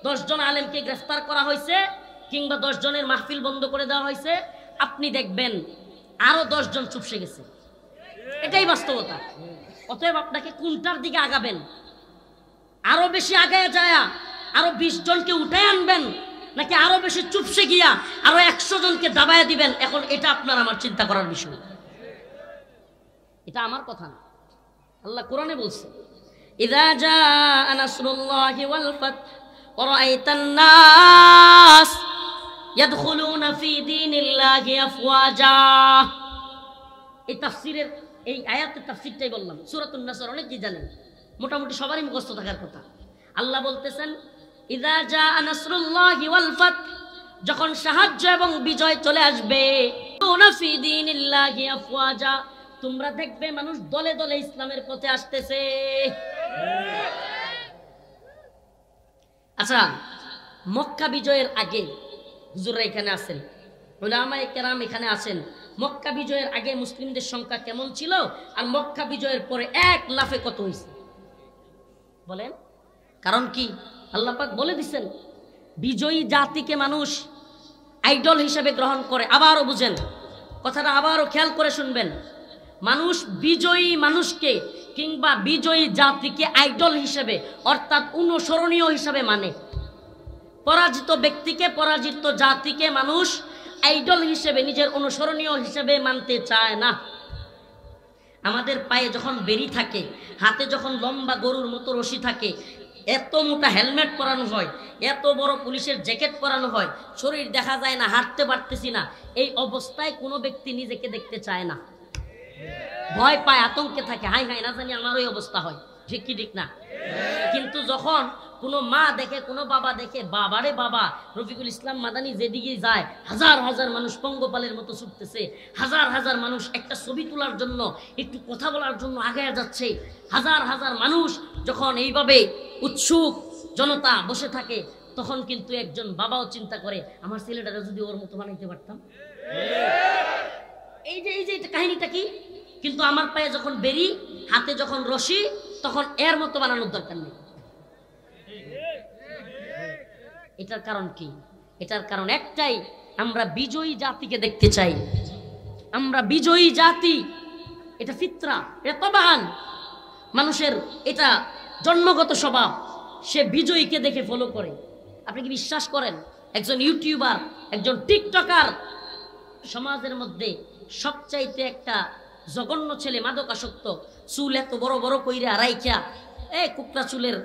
10 জন আলেমকে গ্রেফতার করা হয়েছে কিংবা 10 জনের মাহফিল বন্ধ করে দেওয়া হয়েছে, আপনি দেখবেন আরো 10 জন চুপসে গেছে। এটাই বাস্তবতা। অতএব আপনাকে কোনটার দিকে আগাবেন? আরো বেশি আগায় যায় আরো 20 জনকে উঠে আনবেন, নাকি আরো বেশি চুপসে গিয়া আরো 100 জনকে দাবায় দিবেন? এখন এটা আপনার আমার চিন্তা করার বিষয়, এটা আমার কথা না। আল্লাহ কোরআনে বলছে, ইযা জাআ নাসরুল্লাহি ওয়াল ফাত ওয়া রাআইতান নাস ইয়াদখুলুনা ফি দীনিল্লাহি আফওয়াজা। এই তাফসীরের, এই আয়াতের তাফসীরটাই বললাম। সূরাতুন নাসর অনেকেই জানেন, মোটামুটি সবারই মুখস্থ থাকার কথা। আল্লাহ বলতেছেন, ইযা জাআ নাসরুল্লাহি ওয়াল ফাত, যখন সাহায্য এবং বিজয় চলে আসবে, ফি দীনিল্লাহি আফওয়াজা, তোমরা দেখবে মানুষ দলে দলে ইসলামের পথে আসতেছে। আচ্ছা, মক্কা বিজয়ের আগে হুজুররা এখানে আছেন, উলামায়ে কেরাম এখানে আছেন, মক্কা বিজয়ের আগে মুসলিমদের সংখ্যা কেমন ছিল আর মক্কা বিজয়ের পরে এক লাফে কত হয়েছে বলেন? কারণ কি? আল্লাহ পাক বলে দিচ্ছেন, বিজয়ী জাতিকে মানুষ আইডল হিসেবে গ্রহণ করে। আবারও বুঝেন কথাটা, আবারও খেয়াল করে শুনবেন। মানুষ বিজয়ী মানুষকে কিংবা বিজয়ী জাতিকে আইডল হিসেবে, অর্থাৎ অনুসরণীয় হিসেবে মানে। পরাজিত ব্যক্তিকে, পরাজিত জাতিকে মানুষ আইডল হিসেবে, নিজের অনুসরণীয় হিসেবে মানতে চায় না। আমাদের পায়ে যখন বেরি থাকে, হাতে যখন লম্বা গরুর মতো রশি থাকে, এত মোটা হেলমেট পরানো হয়, এত বড় পুলিশের জ্যাকেট পরানো হয়, শরীর দেখা যায় না, হাঁটতে পারতেছি না, এই অবস্থায় কোনো ব্যক্তি নিজেকে দেখতে চায় না, ভয় পায়, আতঙ্কে থাকে, হাই হাই না জানি আমারই অবস্থা হয়, ঠিক কি ঠিক না? কিন্তু যখন কোনো মা দেখে, কোনো বাবা দেখে, বাবারে বাবা, রফিকুল ইসলাম মাদানী যেদিকে যায় হাজার হাজার মানুষ পঙ্গপালের মতো ছুটতেছে, হাজার হাজার মানুষ একটা ছবি তোলার জন্য, একটু কথা বলার জন্য আগায় যাচ্ছে, হাজার হাজার মানুষ যখন এইভাবে উৎসুক জনতা বসে থাকে, তখন কিন্তু একজন বাবাও চিন্তা করে, আমার ছেলেটাকে যদি ওর মতো বানাইতে পারতাম। এই যে কাহিনীটা কি? কিন্তু আমার পায়ে যখন বেরি, হাতে যখন রশি, তখন এর মতো বানানোর দরকার নেই। এটার কারণ কি? এটার কারণ একটাই, আমরা বিজয়ী জাতিকে দেখতে চাই। আমরা বিজয়ী জাতি, এটা ফিতরা, এটা তবান মানুষের, এটা জন্মগত স্বভাব। সে বিজয়ীকে দেখে ফলো করে। আপনি কি বিশ্বাস করেন একজন ইউটিউবার, একজন টিকটকার সমাজের মধ্যে সবচাইতে একটা জঘন্য ছেলে, মাদকাসক্ত, চুল এত বড় বড় কইরা রাইখা, কুকরা চুলের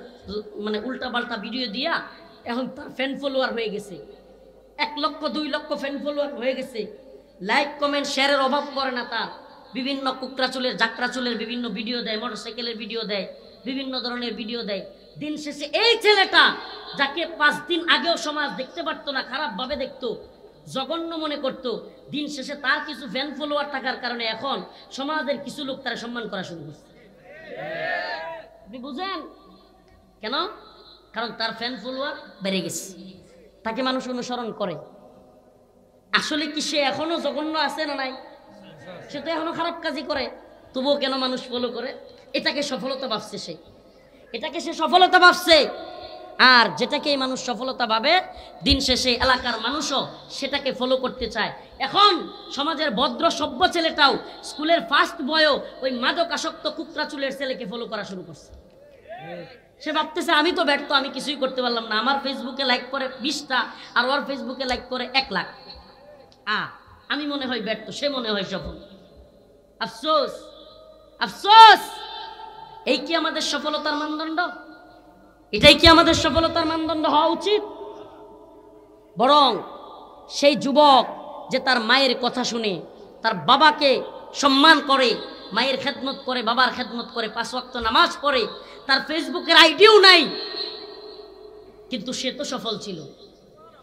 মানে উল্টা পাল্টা ভিডিও দিয়া এখন তার ফ্যান ফলোয়ার হয়ে গেছে, 1 লক্ষ 2 লক্ষ ফ্যান ফলোয়ার হয়ে গেছে, লাইক কমেন্ট শেয়ারের অভাব পড়ে না তার। বিভিন্ন কুকরা চুলের, জাকরা চুলের বিভিন্ন ভিডিও দেয়, মোটরসাইকেলের ভিডিও দেয়, বিভিন্ন ধরনের ভিডিও দেয়। দিন শেষে এই ছেলেটা, যাকে 5 দিন আগেও সমাজ দেখতে পারতো না, খারাপ ভাবে দেখতো, জঘন্য মনে করতো, দিন শেষে তার কিছু ফ্যান ফলোয়ার থাকার কারণে এখন সমাজের কিছু লোক তারা সম্মান করা শুরু করছে। আপনি বুঝেন কেন? কারণ তার ফ্যান ফলোয়ার বেড়ে গেছে, তাকে মানুষ অনুসরণ করে। আসলে কি সে এখনো জঘন্য আছে না নাই? সে তো এখনো খারাপ কাজই করে, তবুও কেন মানুষ ফলো করে? এটাকে সফলতা ভাবছে সে, এটাকে সে সফলতা ভাবছে। আর যেটাকে মানুষ সফলতা ভাবে, দিন শেষে এলাকার মানুষও সেটাকে ফলো করতে চায়। এখন সমাজের ভদ্র সভ্য ছেলেটাও স্কুলের ফার্স্ট বয়ও ওই মাদকাসক্ত কুকরা চুলের ছেলেকে ফলো করা শুরু করছে। সে ভাবতেছে আমি তো ব্যর্থ, আমি কিছুই করতে পারলাম না। আমার ফেসবুকে লাইক করে 20টা আর ওর ফেসবুকে লাইক করে 1 লাখ। আমি মনে হয় ব্যর্থ, সে মনে হয় সফল। আফসোস, আফসোস। এই কি আমাদের সফলতার মানদণ্ড? এটাই কি আমাদের সফলতার মানদণ্ড হওয়া উচিত? বরং সেই যুবক যে তার মায়ের কথা শুনে, তার বাবাকে সম্মান করে, মায়ের খেদমত করে, বাবার খেদমত করে, 5 ওয়াক্ত নামাজ পড়ে, তার ফেসবুকের আইডিও নাই, কিন্তু সে তো সফল ছিল।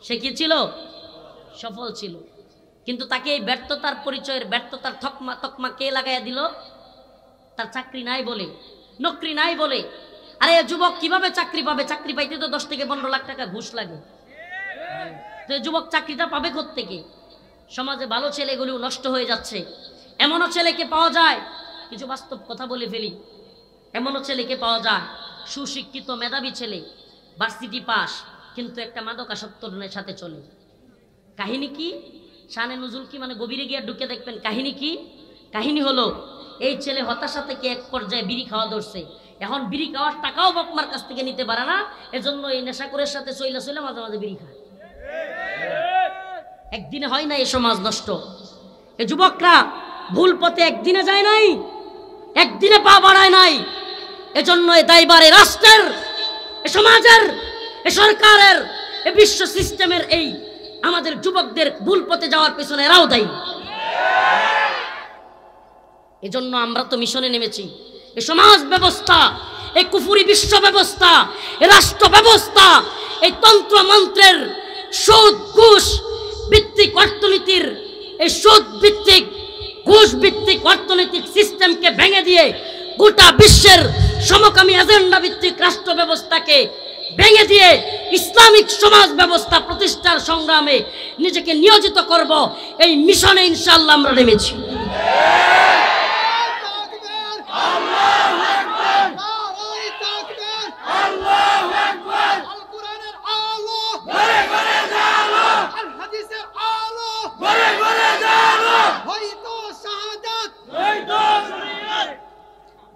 সে কি ছিল? সফল ছিল। কিন্তু তাকে এই ব্যর্থতার পরিচয়ের, ব্যর্থতার তকমা কে লাগাইয়া দিল? তার চাকরি নাই বলে, নকরি নাই বলে। আরে যুবক কিভাবে চাকরি পাবে? চাকরি পাইতে তো 10 থেকে 15 লাখ টাকা ঘুষ লাগে। তো যুবক চাকরিটা পাবে কোত্থেকে? সমাজে ভালো ছেলেগুলো নষ্ট হয়ে যাচ্ছে। এমনও ছেলেকে পাওয়া যায়, কিছু বাস্তব কথা বলে ফেলি, এমনও ছেলেকে পাওয়া যায় সুশিক্ষিত মেধাবী ছেলে, ভার্সিটি পাস, কিন্তু একটা মাদকাসক্তের সাথে চলে। কাহিনী কি? শানে নুজুল কি, মানে গভীরে গিয়ে ঢুকে দেখবেন কাহিনী কি। কাহিনী হলো এই ছেলে হতাশা থেকে এক পর্যায়ে বিড়ি খাওয়া ধরছে। এখন বিড়ি খাওয়ার টাকাও বাপ মার কাছ থেকে নিতে পারে না, এজন্য এই নেশাখোরের সাথে চইলা মাঝে মাঝে বিড়ি খায়। একদিনে হয় না এ সমাজ নষ্ট। এ যুবকরা ভুল পথে একদিনে যায় নাই, একদিনে পা বাড়ায় নাই। এজন্য এ দায়ভার এ রাষ্ট্রের, এ সমাজের, এ সরকারের, এ বিশ্ব সিস্টেমের। এই আমাদের যুবকদের ভুল পথে যাওয়ার পেছনে এরাও দায়ী। এজন্য আমরা তো মিশনে নেমেছি। এই সমাজ ব্যবস্থা, এই কুফুরি বিশ্ব ব্যবস্থা, এই রাষ্ট্র ব্যবস্থা, এই তন্ত্র মন্ত্রের সুদ ঘুষ ভিত্তিক অর্থনীতির, এই সুদ ভিত্তিক ঘুষ ভিত্তিক অর্থনৈতিক সিস্টেমকে ভেঙে দিয়ে গোটা বিশ্বের সমকামী এজেন্ডা ভিত্তিক রাষ্ট্র ব্যবস্থাকে ভেঙে দিয়ে ইসলামিক সমাজ ব্যবস্থা প্রতিষ্ঠার সংগ্রামে নিজেকে নিয়োজিত করব। এই মিশনে ইনশাআল্লাহ আমরা নেমেছি।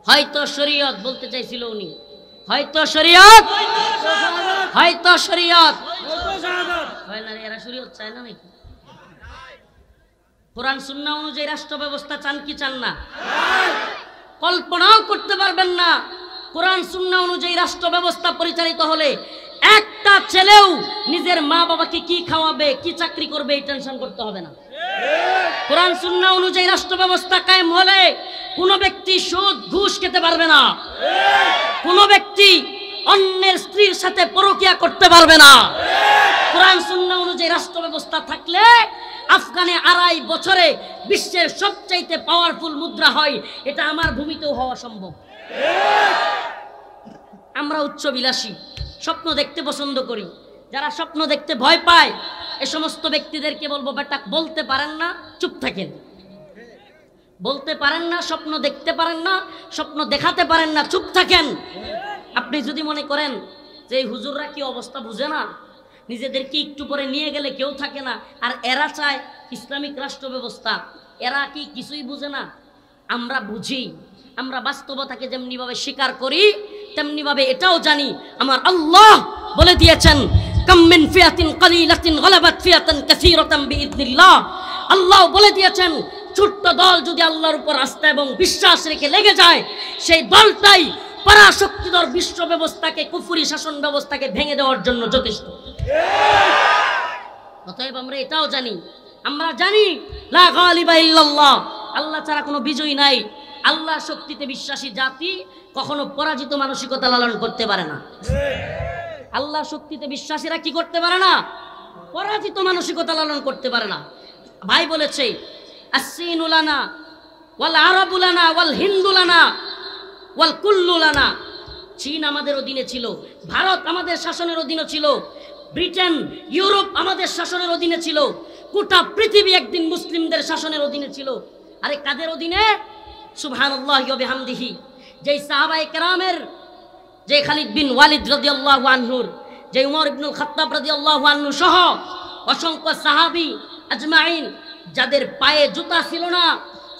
হয়তো শরীয়ত বলতে চাইছিল উনি, হয়তো শরীয়ত, হয়তো শরীয়ত। এরা শরীয়ত চায় না নাকি? কোরআন সুন্নাহ অনুযায়ী রাষ্ট্র ব্যবস্থা চান কি চান না? কল্পনাও করতে পারবেন না কোরআন সুন্নাহ অনুযায়ী রাষ্ট্র ব্যবস্থা পরিচালিত হলে একটা ছেলেও নিজের মা বাবাকে কি খাওয়াবে, কি চাকরি করবে এই টেনশন করতে হবে না। কোরআন সুন্নাহ অনুযায়ী রাষ্ট্র ব্যবস্থা কায়েম হলে কোন ব্যক্তি সুদ ঘুষ খেতে পারবে না, কোন ব্যক্তি অন্যের স্ত্রীর সাথে পরকিয়া করতে পারবে না। কোরআন সুন্নাহ অনুযায়ী রাষ্ট্র ব্যবস্থা থাকলে আফগানে 2.5 বছরে বিশ্বের সবচাইতে পাওয়ারফুল মুদ্রা হয়, এটা আমার ভূমিতেও হওয়া সম্ভব। আমরা উচ্চবিলাসী, স্বপ্ন দেখতে পছন্দ করি। যারা স্বপ্ন দেখতে ভয় পায় এই সমস্ত ব্যক্তিদেরকে বলবো, বেটা বলতে পারেন না, চুপ থাকেন। বলতে পারেন না, স্বপ্ন দেখতে পারেন না, স্বপ্ন দেখাতে পারেন না, চুপ থাকেন। আপনি যদি মনে করেন যে এই হুজুররা কি অবস্থা বুঝে না, নিজেদেরকে একটু পরে নিয়ে গেলে কেউ থাকে না, আর এরা চায় ইসলামিক রাষ্ট্র ব্যবস্থা, এরা কি কিছুই বুঝে না? আমরা বুঝি। আমরা বাস্তবতাকে যেমনিভাবে স্বীকার করি তেমনিভাবে এটাও জানি আমার আল্লাহ বলে দিয়েছেন, কাম মিন ফিয়াতিন কালিলাতিন গালাবাত ফিয়াতান কাসীরাতান বিইذনিল্লাহ। আল্লাহ বলে দিয়েছেন ছোট্ট দল যদি আল্লাহর উপর আস্থা এবং বিশ্বাস রেখে লেগে যায়, সেই দলটাই পরাশক্তিধর বিশ্ব ব্যবস্থাকে, কুফরি শাসন ব্যবস্থাকে ভেঙে দেওয়ার জন্য যথেষ্ট। অতএব আমরা এটাও জানি, আমরা জানি লা গালিবা ইল্লাল্লাহ, আল্লাহ ছাড়া কোনো বিজয়ী নাই। আল্লাহ শক্তিতে বিশ্বাসী জাতি কখনো পরাজিত মানসিকতা লালন করতে পারে না। আল্লাহ শক্তিতে বিশ্বাসীরা কি করতে পারে না? পরাজিত মানসিকতা লালন করতে পারে না। ভাই বলেছে আসসিনু লানা ওয়াল আরাবু লানা ওয়াল হিন্দু লানা ওয়াল কুল্লু লানা। চীন আমাদের অধীনে ছিল, ভারত আমাদের শাসনের অধীনে ছিল, ব্রিটেন, ইউরোপ আমাদের শাসনের অধীনে ছিল, গোটা পৃথিবী একদিন মুসলিমদের শাসনের অধীনে ছিল। আরে কাদের অধীনে? সুবহানাল্লাহি ওয়া বিহামদিহি। যেই সাহাবায়ে কেরামের, যে খালিদ বিন ওয়ালিদ রাদিয়াল্লাহু আনহুর যে উমর ইবনুল খাত্তাব রাদিয়াল্লাহু আনহু সহ অসংখ্য সাহাবী আজমাইন যাদের পায়ে জুতা ছিল না,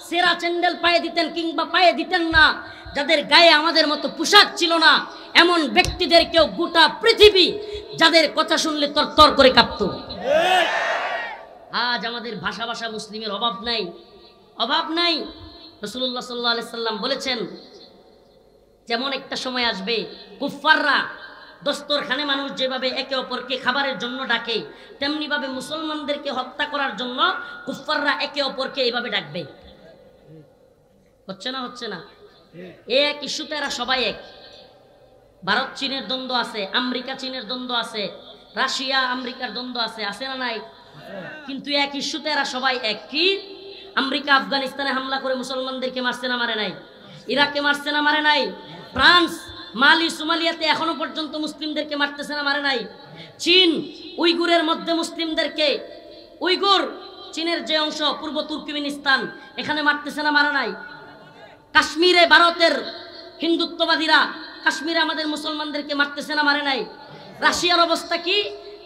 সেরা চ্যান্ডেল পায়ে দিতেন কিংবা পায়ে দিতেন না, যাদের গায়ে আমাদের মতো পোশাক ছিল না, এমন ব্যক্তিদেরকেও গোটা পৃথিবী যাদের কথা শুনলে তরতর করে কাঁপত। আজ আমাদের ভাষা ভাষা মুসলিমের অভাব নাই, অভাব নাই। রাসূলুল্লাহ সাল্লাল্লাহু আলাইহি সাল্লাম বলেছেন, যেমন একটা সময় আসবে কুফফাররা দস্তরখানে মানুষ যেভাবে একে অপরকে খাবারের জন্য ডাকে, তেমনি ভাবে মুসলমানদেরকে হত্যা করার জন্য কুফফাররা একে অপরকে এইভাবে ডাকবে। হচ্ছে না? হচ্ছে না? এক ইস্যুতে এরা সবাই এক। ভারত চীনের দ্বন্দ্ব আছে, আমেরিকা চীনের দ্বন্দ্ব আছে, রাশিয়া আমেরিকার দ্বন্দ্ব আছে, আছে না নাই? কিন্তু এক ইস্যুতে এরা সবাই এক। কি? আমেরিকা আফগানিস্তানে হামলা করে মুসলমানদেরকে মারছে না মারে নাই? ইরাকে মারছে না মারে নাই? ফ্রান্স মালি সোমালিয়াতে এখনো পর্যন্ত মুসলিমদেরকে মারতেছে না মারে নাই? চীন উইগুরের মধ্যে মুসলিমদেরকে, উইগুর চীনের যে অংশ পূর্ব তুর্কমেনিস্তান, এখানে মারতেছে না মারে নাই? কাশ্মীরে ভারতের হিন্দুত্ববাদীরা কাশ্মীরে আমাদের মুসলমানদেরকে মারতেছে না মারে নাই? রাশিয়ার অবস্থা কি?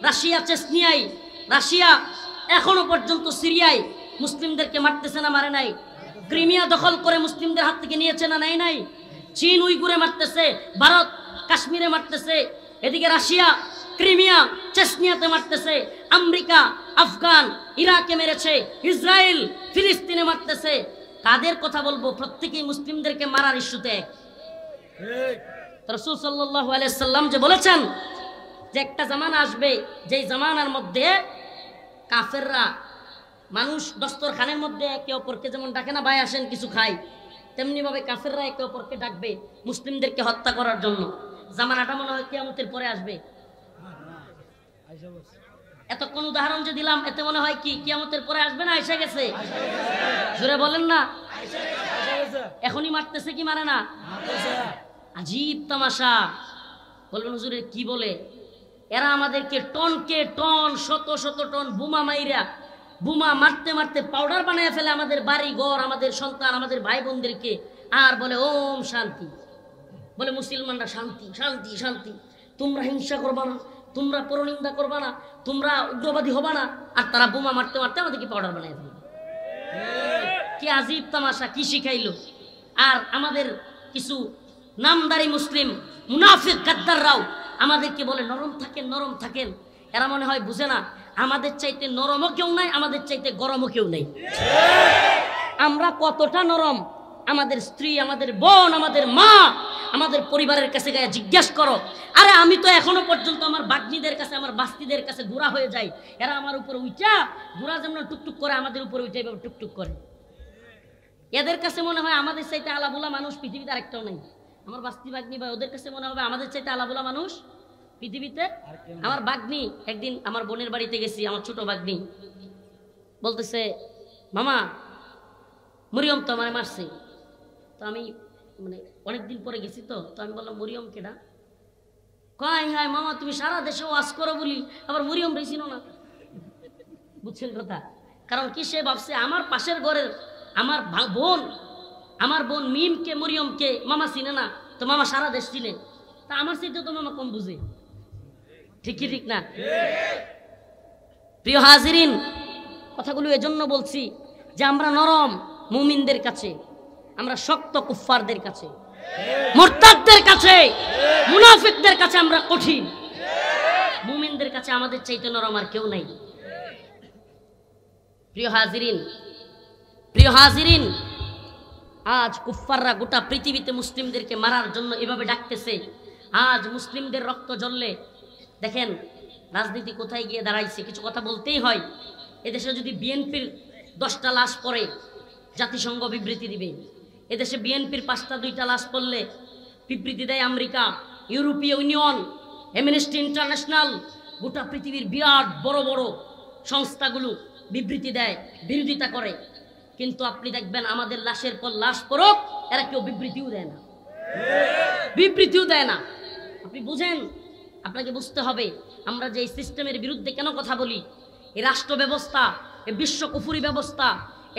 রাশিয়া চেচনিয়ায়, রাশিয়া এখনো পর্যন্ত সিরিয়ায় মুসলিমদেরকে মারতেছে না মারে নাই? ক্রিমিয়া দখল করে মুসলিমদের হাত থেকে নিয়েছে না নাই? নাই। চীন উইগুরে মারতেছে, ভারত কাশ্মীরে মারতেছে, এদিকে রাশিয়া ক্রিমিয়া চেচনিয়াতে মারতেছে, আমেরিকা আফগান ইরাকে মেরেছে, ইসরায়েল ফিলিস্তিনে মারতেছে। কাদের কথা বলবো? প্রত্যেকেই মুসলিমদেরকে মারার ইস্যুতে এক। রাসূল সাল্লাল্লাহু আলাইহি সাল্লাম যে বলেছেন যে একটা জামানা আসবে, যেই জামানার মধ্যে কাফেররা মানুষ দস্তরখানের মধ্যে একে অপরকে যেমন ডাকে না ভাই আসেন কিছু খাই, তেমনি ভাবে কাফেররা একে অপরকে ডাকবে মুসলিমদেরকে হত্যা করার জন্য। জামানাটা মনে হয় কিয়ামতের পরে আসবে। এতক্ষণ উদাহরণ যে দিলাম এতে মনে হয় কি কিয়ামতের পরে আসবে না এসে গেছে? জোরে বলেন না। এখনই মারতেছে কি মারে না? আজীব তামাশা। বলবেন হুজুর কি বলে? এরা আমাদেরকে টনকে টন শত শত টন বোমা মাইরা, বোমা মারতে মারতে পাউডার বানায় ফেলে আমাদের বাড়ি ঘর, আমাদের সন্তান, আমাদের ভাই বোনদেরকে, আর বলে ওম শান্তি, বলে মুসলমানরা শান্তি শান্তি শান্তি, তোমরা হিংসা করবা না, তোমরা পরনিন্দা করবা না, তোমরা উগ্রবাদী হবা না, আর তারা বোমা মারতে মারতে আমাদেরকে পাউডার বানায় ফেলে। কি আজীব তামাশা! কি শিখাইলো? আর আমাদের কিছু নামদারি মুসলিম মুনাফিক গাদ্দাররাও আমাদেরকে বলে নরম থাকেন নরম থাকেন। এরা মনে হয় বুঝে না আমাদের চাইতে নরমও কেউ নাই, আমাদের চাইতে গরমও কেউ নেই। আমরা কতটা নরম, আমাদের স্ত্রী, আমাদের বোন, আমাদের মা, আমাদের পরিবারের কাছে গায়ে জিজ্ঞেস করো। আরে আমি তো এখনো পর্যন্ত আমার বাগ্নিদের কাছে, আমার বাস্তিদের কাছে ঘোরা হয়ে যাই, এরা আমার উপরে উঠা ঘোরা যেমন টুকটুক করে আমাদের উপরে উঠে টুকটুক করে। এদের কাছে মনে হয় আমাদের চাইতে আলাবুলা মানুষ পৃথিবীতে আরেকটাও নাই। আমার বাস্তি বাগ্নি ভাই, ওদের কাছে মনে হবে আমাদের চাইতে আলাবুলা মানুষ পৃথিবীতে। আমার বাগ্নি একদিন আমার বোনের বাড়িতে গেছি, আমার ছোট বাগ্নি বলতেছে মামা মরিয়ম তো আমার মারছে। তো আমি মানে অনেকদিন পরে গেছি, তো আমি বললাম মরিয়ম কেডা? কয় হ্যাঁ মামা তুমি সারা দেশে ওয়াজ করো বলি আবার মরিয়ম রে চিনো না। বুঝছেন কথা? কারণ কি সে ভাবছে আমার পাশের ঘরের আমার বোন মিমকে মরিয়মকে মামা চিনে না, তো মামা সারা দেশ চিনে, তা আমার চাইতে তো মামা কম বুঝে। ঠিক কি ঠিক না? প্রিয় হাজিরিন, কথাগুলো এজন্য বলছি যে আমরা নরম মুমিনদের কাছে, আমরা শক্ত কুফফারদের কাছে, মুরতাদদের কাছে, মুনাফিকদের কাছে আমরা কঠিন। মুমিনদের কাছে আমাদের চাইতে নরম আর কেউ নাই। প্রিয় হাজিরিন, আজ কুফফাররা গোটা পৃথিবীতে মুসলিমদেরকে মারার জন্য এভাবে ডাকতেছে। আজ মুসলিমদের রক্ত জ্বললে দেখেন রাজনীতি কোথায় গিয়ে দাঁড়াইছে। কিছু কথা বলতেই হয়। এদেশে যদি বিএনপির 10টা লাশ পড়ে জাতিসংঘ বিবৃতি দিবে। এদেশে বিএনপির 5টা 2টা লাশ পড়লে বিবৃতি দেয় আমেরিকা, ইউরোপীয় ইউনিয়ন, অ্যামনেস্টি ইন্টারন্যাশনাল, গোটা পৃথিবীর বিরাট বড় বড় সংস্থাগুলো বিবৃতি দেয়, বিরোধিতা করে। কিন্তু আপনি দেখবেন আমাদের লাশের পর লাশ পড়ুক, এরা কেউ বিবৃতিও দেয় না। আপনি বুঝেন, আপনাকে বুঝতে হবে আমরা যে সিস্টেমের বিরুদ্ধে কেন কথা বলি। এই রাষ্ট্র ব্যবস্থা, এই বিশ্ব কুফুরি ব্যবস্থা,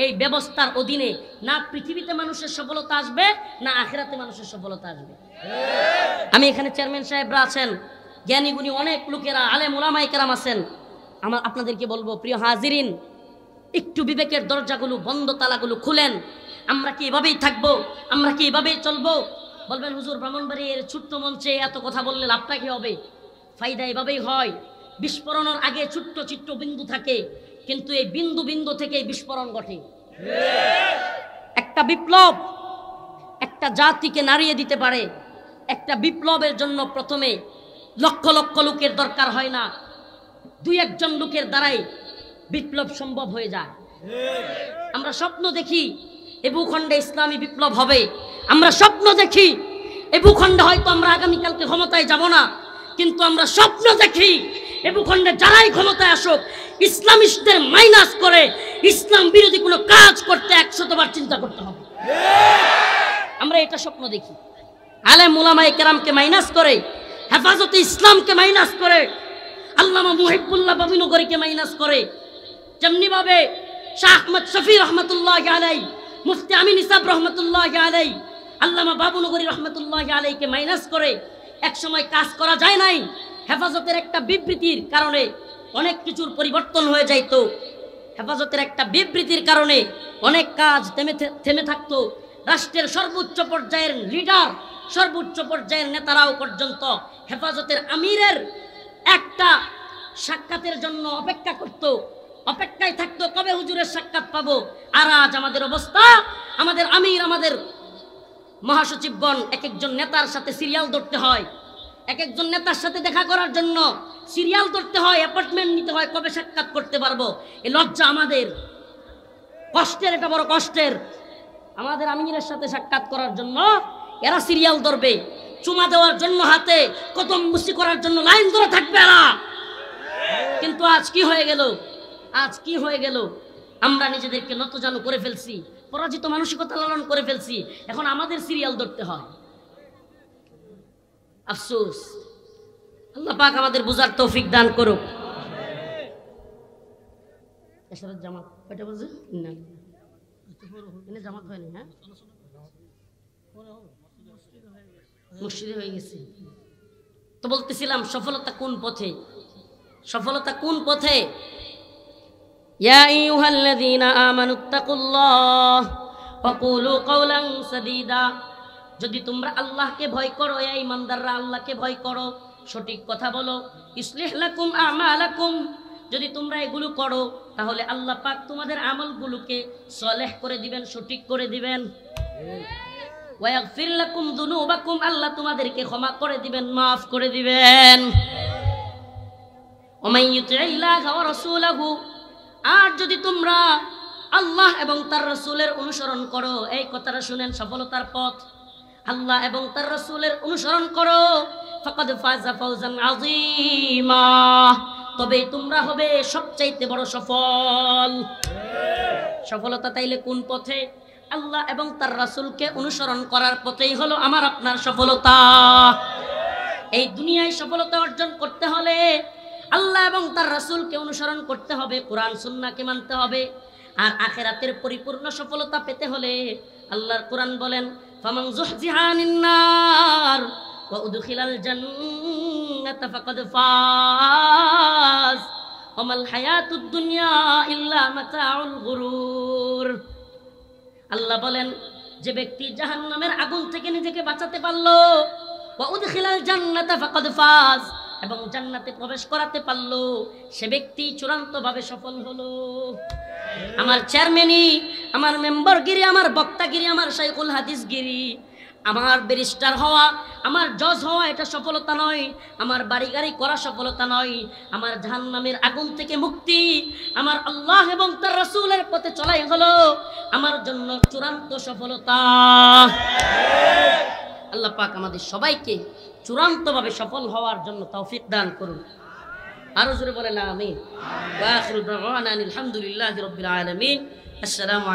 এই ব্যবস্থার অধীনে না পৃথিবীতে মানুষের সফলতা আসবে, না আখিরাতে মানুষের সফলতা আসবে। আমি এখানে চেয়ারম্যান সাহেবরা আছেন, জ্ঞানী গুণী অনেক লোকেরা, আলেম ওলামায়ে কেরাম আছেন। আপনাদেরকে বলবো, প্রিয় হাজিরিন, একটু বিবেকের দরজাগুলো বন্ধ, তালাগুলো খুলেন। আমরা কি এভাবেই থাকবো? আমরা কি এভাবেই চলবো? বলবেন হুজুর ব্রাহ্মণবাড়ির ছোট্ট মঞ্চে এত কথা বললে লাভটা কি হবে? ফায়দা এভাবেই হয়। বিস্ফোরণের আগে ছোট্ট ছোট্ট বিন্দু থাকে, কিন্তু এই বিন্দু বিন্দু থেকে বিস্ফোরণ ঘটে। একটা বিপ্লব একটা জাতিকে নাড়িয়ে দিতে পারে। একটা বিপ্লবের জন্য প্রথমে লক্ষ লক্ষ লোকের দরকার হয় না, দুই একজন লোকের দ্বারাই বিপ্লব সম্ভব হয়ে যায়। আমরা স্বপ্ন দেখি এ ভূখণ্ডে ইসলামী বিপ্লব হবে, আমরা স্বপ্ন দেখি এ ভূখণ্ডে হয়তো আমরা আগামীকালকে ক্ষমতায় যাব না, কিন্তু আমরা স্বপ্ন দেখি এ ভূখণ্ডে যারাই ক্ষমতায় আসুক, ইসলামিস্টদের মাইনাস করে ইসলাম বিরোধী কোনো কাজ করতে 100বার চিন্তা করতে হবে। আমরা এটা স্বপ্ন দেখি। আলেম উলামায়ে কেরামকে মাইনাস করে, হেফাজতে ইসলামকে মাইনাস করে, আল্লামা মুহিবুল্লাহ বাবিনগরীকে মাইনাস করে, যেমনি ভাবে শাহ আহমদ শফি রহমতুল্লাহি আলাইহি, মুফতি আমিন ইসাব রহমতুল্লাহি আলাইহি, আল্লামা বাবুনগরী রহমতুল্লাহি আলাইহিকে মাইনাস করে এক সময় কাজ করা যায় নাই। হেফাজতের একটা বিবৃতির কারণে অনেক কিছুর পরিবর্তন হয়ে যাইতো। হেফাজতের একটা বিবৃতির কারণে অনেক কাজ থেমে থাকতো। রাষ্ট্রের সর্বোচ্চ পর্যায়ের লিডার, সর্বোচ্চ পর্যায়ের নেতারাও পর্যন্ত হেফাজতের আমিরের একটা সাক্ষাতের জন্য অপেক্ষা করত, অপেক্ষায় থাকতো কবে হুজুরের সাক্ষাৎ পাবো। আর আজ আমাদের অবস্থা, আমাদের আমির, আমাদের মহাসচিবগণ এক একজন নেতার সাথে সিরিয়াল ধরতে হয়, এক একজন নেতার সাথে দেখা করার জন্য সিরিয়াল ধরতে হয়, অ্যাপয়েন্টমেন্ট নিতে হয়, কবে সাক্ষাৎ করতে পারবো। এই লজ্জা আমাদের, কষ্টের, এটা বড় কষ্টের। আমাদের আমিরের সাথে সাক্ষাৎ করার জন্য এরা সিরিয়াল ধরবে, চুমা দেওয়ার জন্য হাতে কদম মুসি করার জন্য লাইন ধরে থাকবে এরা। কিন্তু আজ কি হয়ে গেল? আজ কি হয়ে গেল? আমরা নিজেদেরকে নতজানু করে ফেলছি, পরাজিত মানসিকতা লালন করে ফেলছি, এখন আমাদের সিরিয়াল ধরতে হয়। আফসোস। আল্লাহ পাক আমাদের বুঝার তৌফিক দান করুক। এশারাত জামাত কয়টা বাজে? না এনে জামাত হয়নি। হ্যাঁ, মসজিদে হয়ে গেছে। তো বলতেছিলাম সফলতা কোন পথে? সফলতা কোন পথে? ইয়া আইয়ুহাল্লাযীনা আমানুত্তাকুল্লাহ ওয়া কুলু কাওলান সাদীদা। যদি তোমরা আল্লাহকে ভয় করো, এই ইমানদাররা আল্লাহকে ভয় করো, সঠিক কথা বলো, ইসলিহ লাকুম আমালাকুম। যদি তোমরা এগুলো করো তাহলে আল্লাহ পাক তোমাদের আমলগুলোকে সলেহ করে দিবেন, সঠিক করে দিবেন। ওয়া ইয়াগফির লাকুম যুনুবাকুম, আল্লাহ তোমাদেরকে ক্ষমা করে দিবেন, মাফ করে দিবেন। ওয়া মান ইউতিইল্লাহ ওয়া রাসূলাহু, আর যদি তোমরা আল্লাহ এবং তার রাসূলের অনুসরণ করো, এই কথাটা শুনেন, সফলতার পথ আল্লাহ এবং তার রাসূলের অনুসরণ করো, ফাকাদ ফাযা ফাওজান আযীমা, তবে তোমরা হবে সবচাইতে বড় সফল। সফলতা তাইলে কোন পথে? আল্লাহ এবং তার রাসূলকে অনুসরণ করার পথেই হলো আমার আপনার সফলতা। এই দুনিয়ায় সফলতা অর্জন করতে হলে আল্লাহ এবং তার রাসূলকে অনুসরণ করতে হবে, কোরআন সুন্নাহকে মানতে হবে। আর আখিরাতের পরিপূর্ণ সফলতা পেতে হলে আল্লাহর কোরআন বলেন, ফামান যুহজিহা আনিন নার ওয়া উদখিলাল জান্নাতা ফাকাদ ফাজ ওয়া মাল হায়াতুদ দুনিয়া ইল্লা মাতাউল গুরুর। আল্লাহ বলেন, যে ব্যক্তি জাহান্নামের আগুন থেকে নিজেকে বাঁচাতে পারলো, ওয়া উদখিলাল জান্নাতা ফাকাদ ফাজ, এবং জান্নাতে প্রবেশ করাতে পারলো, সে ব্যক্তি চূড়ান্তভাবে সফল হলো। আমার চেয়ারম্যানই, আমার মেম্বারগিরি, আমার বক্তাগিরি, আমার শাইখুল হাদিসগিরি, আমার ব্যারিস্টার হওয়া, আমার জজ হওয়া এটা সফলতা নয়, আমার বাড়ি গাড়ি করা সফলতা নয়, আমার জাহান্নামের আগুন থেকে মুক্তি, আমার আল্লাহ এবং তার রাসূলের পথে চলাই হলো আমার জন্য চূড়ান্ত সফলতা। আল্লাহ পাক আমাদের সবাইকে চূড়ান্তভাবে সফল হওয়ার জন্য তৌফিক দান করুন। আরো জোরে বলেন আমিন। ওয়া আখিরু দাওয়ানা আলহামদুলিল্লাহি রাব্বিল আলামিন। আসসালামু